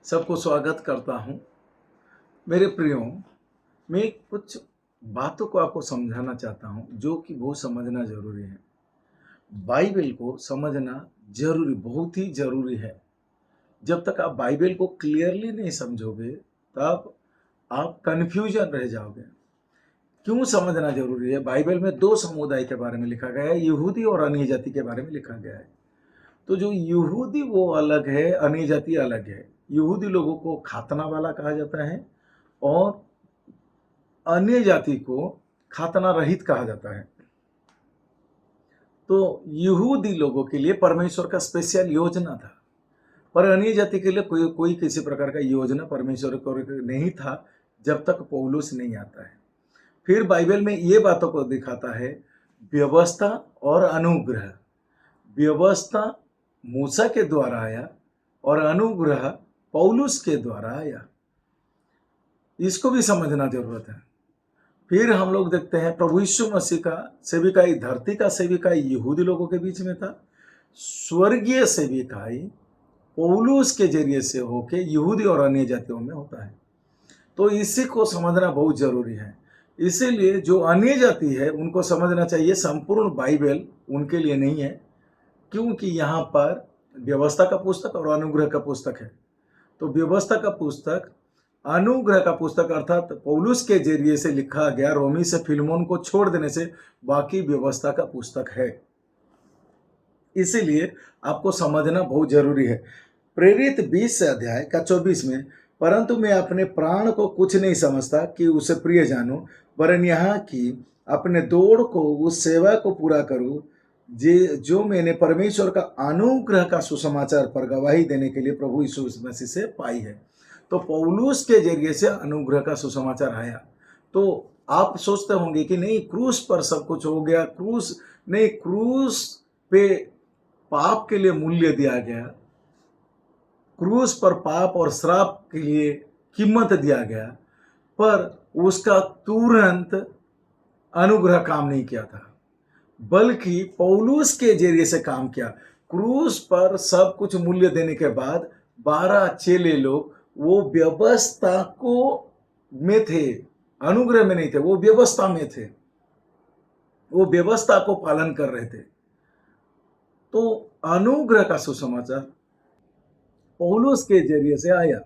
सबको स्वागत करता हूँ। मेरे प्रियो, मैं कुछ बातों को आपको समझाना चाहता हूँ जो कि बहुत समझना ज़रूरी है। बाइबल को समझना ज़रूरी, बहुत ही ज़रूरी है। जब तक आप बाइबल को क्लियरली नहीं समझोगे, तब आप कन्फ्यूजन रह जाओगे। क्यों समझना ज़रूरी है? बाइबल में 2 समुदाय के बारे में लिखा गया है, यहूदी और अन्य जाति के बारे में लिखा गया है। तो जो यहूदी वो अलग है, अन्य जाति अलग है। यहूदी लोगों को खातना वाला कहा जाता है और अन्य जाति को खातना रहित कहा जाता है। तो यहूदी लोगों के लिए परमेश्वर का स्पेशल योजना था, पर अन्य जाति के लिए कोई किसी प्रकार का योजना परमेश्वर को नहीं था जब तक पौलुस नहीं आता है। फिर बाइबल में ये बातों को दिखाता है, व्यवस्था और अनुग्रह। व्यवस्था मूसा के द्वारा आया और अनुग्रह पौलुस के द्वारा आया। इसको भी समझना जरूरत है। फिर हम लोग देखते हैं प्रभु यीशु मसीह का सेविकाई, धरती का सेविकाई यहूदी लोगों के बीच में था। स्वर्गीय सेविकाई पौलुस के जरिए से होके यहूदी और अन्य जातियों में होता है। तो इसी को समझना बहुत जरूरी है। इसीलिए जो अन्य जाति है उनको समझना चाहिए। संपूर्ण बाइबल उनके लिए नहीं है, क्योंकि यहाँ पर व्यवस्था का पुस्तक और अनुग्रह का पुस्तक है। तो व्यवस्था का पुस्तक, अनुग्रह का पुस्तक अर्थात पौलुस के जरिए से लिखा गया रोमी से फिलमोन को छोड़ देने से बाकी व्यवस्था का पुस्तक है। इसीलिए आपको समझना बहुत जरूरी है। प्रेरित 20 अध्याय का 24 में, परंतु मैं अपने प्राण को कुछ नहीं समझता कि उसे प्रिय जानूं, वरन यहाँ की अपने दौड़ को, उस सेवा को पूरा करूं जो मैंने परमेश्वर का अनुग्रह का सुसमाचार पर गवाही देने के लिए प्रभु यीशु मसीह से पाई है। तो पौलुस के जरिए से अनुग्रह का सुसमाचार आया। तो आप सोचते होंगे कि नहीं, क्रूस पर सब कुछ हो गया। क्रूस नहीं, क्रूस पे पाप के लिए मूल्य दिया गया। क्रूस पर पाप और श्राप के लिए कीमत दिया गया, पर उसका तुरंत अनुग्रह काम नहीं किया था, बल्कि पौलुस के जरिए से काम किया। क्रूस पर सब कुछ मूल्य देने के बाद 12 चेले लोग वो व्यवस्था को में थे, अनुग्रह में नहीं थे, वो व्यवस्था में थे, वो व्यवस्था को पालन कर रहे थे। तो अनुग्रह का सुसमाचार पौलुस के जरिए से आया।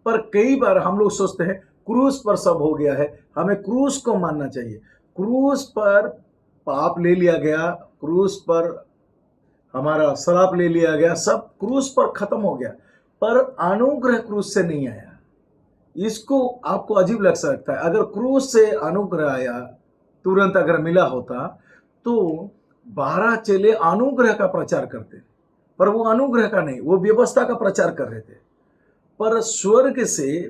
पर कई बार हम लोग सोचते हैं क्रूस पर सब हो गया है, हमें क्रूस को मानना चाहिए। क्रूस पर पाप ले लिया गया, क्रूस पर हमारा श्राप ले लिया गया, सब क्रूस पर खत्म हो गया, पर अनुग्रह क्रूस से नहीं आया। इसको आपको अजीब लग सकता है। अगर क्रूस से अनुग्रह आया, तुरंत अगर मिला होता, तो 12 चेले अनुग्रह का प्रचार करते, पर वो अनुग्रह का नहीं, वो व्यवस्था का प्रचार कर रहे थे। पर स्वर्ग से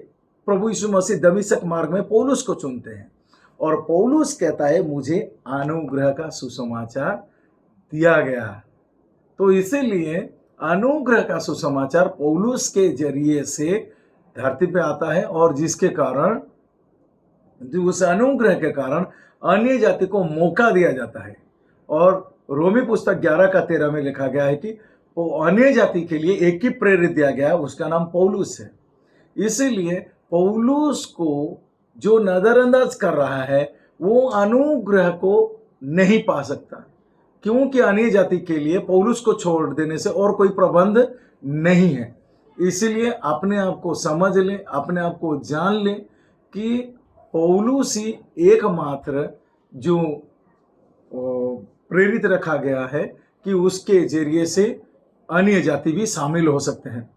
प्रभु यीशु मसीह दमिश्क मार्ग में पौलुस को चुनते हैं और पौलुस कहता है, मुझे अनुग्रह का सुसमाचार दिया गया। तो इसीलिए अनुग्रह का सुसमाचार पौलुस के जरिए से धरती पे आता है, और जिसके कारण, उस अनुग्रह के कारण अन्य जाति को मौका दिया जाता है। और रोमी पुस्तक 11 का 13 में लिखा गया है कि वो अन्य जाति के लिए एक ही प्रेरित दिया गया है, उसका नाम पौलुस है। इसीलिए पौलुस को जो नजरअंदाज कर रहा है वो अनुग्रह को नहीं पा सकता, क्योंकि अन्य जाति के लिए पौलुस को छोड़ देने से और कोई प्रबंध नहीं है। इसलिए अपने आप को समझ लें, अपने आप को जान लें कि पौलुस ही एकमात्र जो प्रेरित रखा गया है कि उसके जरिए से अन्य जाति भी शामिल हो सकते हैं।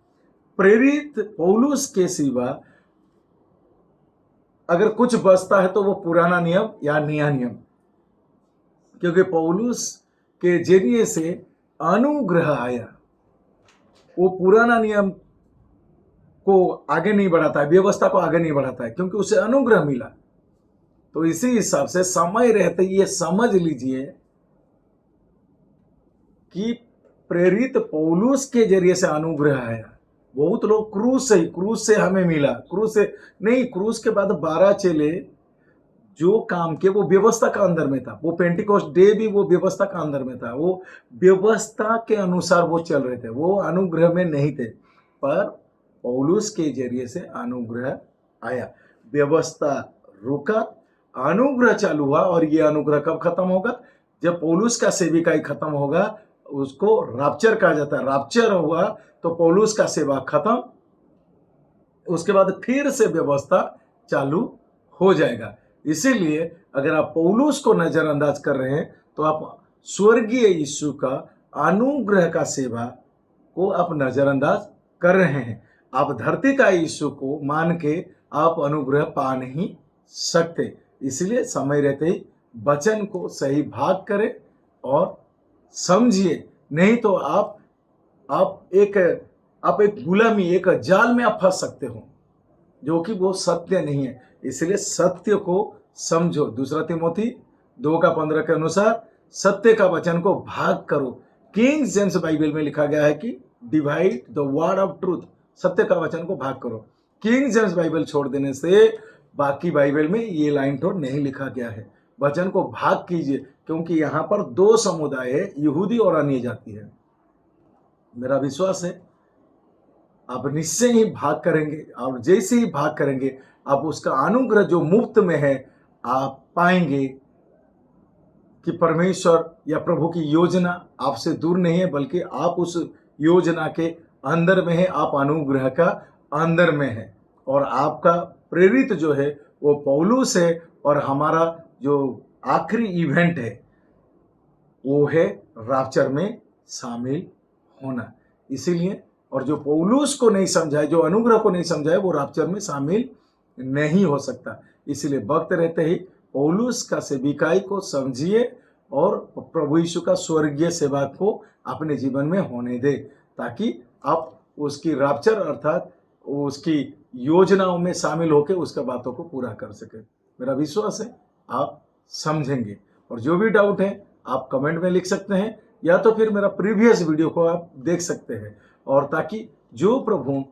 प्रेरित पौलुस के सिवा अगर कुछ बचता है तो वो पुराना नियम या नया नियम, क्योंकि पौलुस के जरिए से अनुग्रह आया। वो पुराना नियम को आगे नहीं बढ़ाता है, व्यवस्था को आगे नहीं बढ़ाता है, क्योंकि उसे अनुग्रह मिला। तो इसी हिसाब से समय रहते ये समझ लीजिए कि प्रेरित पौलुस के जरिए से अनुग्रह आया। बहुत लोग क्रूस से हमें मिला, क्रूस से नहीं। क्रूस के बाद 12 चेले जो काम किए वो व्यवस्था का अंदर में था। वो पेंटिकोस्ट डे भी वो व्यवस्था का अंदर में था, वो व्यवस्था के अनुसार वो चल रहे थे, वो अनुग्रह में नहीं थे। पर पौलुस के जरिए से अनुग्रह आया। व्यवस्था रुका, अनुग्रह चालू हुआ, और ये अनुग्रह कब खत्म होगा? जब पौलुस का सेविकाई खत्म होगा, उसको राप्चर कहा जाता है। राप्चर हुआ तो पौलुस का सेवा खत्म, उसके बाद फिर से व्यवस्था चालू हो जाएगा। इसीलिए अगर आप पौलुस को नजरअंदाज कर रहे हैं तो आप स्वर्गीय यीशु का अनुग्रह का सेवा को आप नजरअंदाज कर रहे हैं। आप धरती का यीशु को मान के आप अनुग्रह पा नहीं सकते। इसलिए समय रहते ही वचन को सही भाग करें और समझिए, नहीं तो आप एक गुलामी, एक जाल में आप फंस सकते हो, जो कि वो सत्य नहीं है। इसलिए सत्य को समझो। 2 तिमोथी 2:15 के अनुसार सत्य का वचन को भाग करो। किंग जेम्स बाइबल में लिखा गया है कि divide the word of truth, सत्य का वचन को भाग करो। किंग जेम्स बाइबल छोड़ देने से बाकी बाइबल में ये लाइन तो नहीं लिखा गया है। वचन को भाग कीजिए, क्योंकि यहाँ पर 2 समुदाय है, यहूदी और अन्य जाति है। मेरा विश्वास है आप निश्चय ही भाग करेंगे, और जैसे ही भाग करेंगे आप उसका अनुग्रह जो मुफ्त में है आप पाएंगे कि परमेश्वर या प्रभु की योजना आपसे दूर नहीं है, बल्कि आप उस योजना के अंदर में है, आप अनुग्रह का अंदर में है। और आपका प्रेरित जो है वो पौलुस है, और हमारा जो आखिरी इवेंट है वो है राप्चर में शामिल होना। इसीलिए, और जो पौलुस को नहीं समझा है, जो अनुग्रह को नहीं समझा है, वो राप्चर में शामिल नहीं हो सकता। इसलिए वक्त रहते ही पौलुस का सेविकाई को समझिए और प्रभु यीशु का स्वर्गीय सेवा को अपने जीवन में होने दे, ताकि आप उसकी राप्चर अर्थात उसकी योजनाओं में शामिल होकर उसका बातों को पूरा कर सके। मेरा विश्वास है आप समझेंगे। और जो भी डाउट है आप कमेंट में लिख सकते हैं, या तो फिर मेरा प्रीवियस वीडियो को आप देख सकते हैं। और ताकि जो प्रभु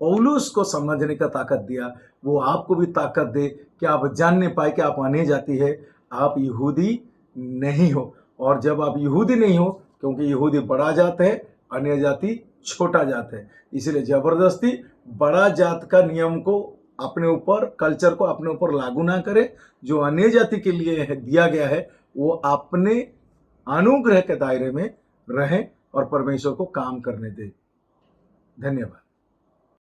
पौलुस को समझने का ताकत दिया, वो आपको भी ताकत दे कि आप जानने पाए कि आप अन्य जाति है, आप यहूदी नहीं हो। और जब आप यहूदी नहीं हो, क्योंकि यहूदी बड़ा जात है, अन्य जाति छोटा जात है, इसलिए जबरदस्ती बड़ा जात का नियम को अपने ऊपर, कल्चर को अपने ऊपर लागू ना करें। जो अन्य जाति के लिए दिया गया है वो अपने अनुग्रह के दायरे में रहें और परमेश्वर को काम करने दें। धन्यवाद।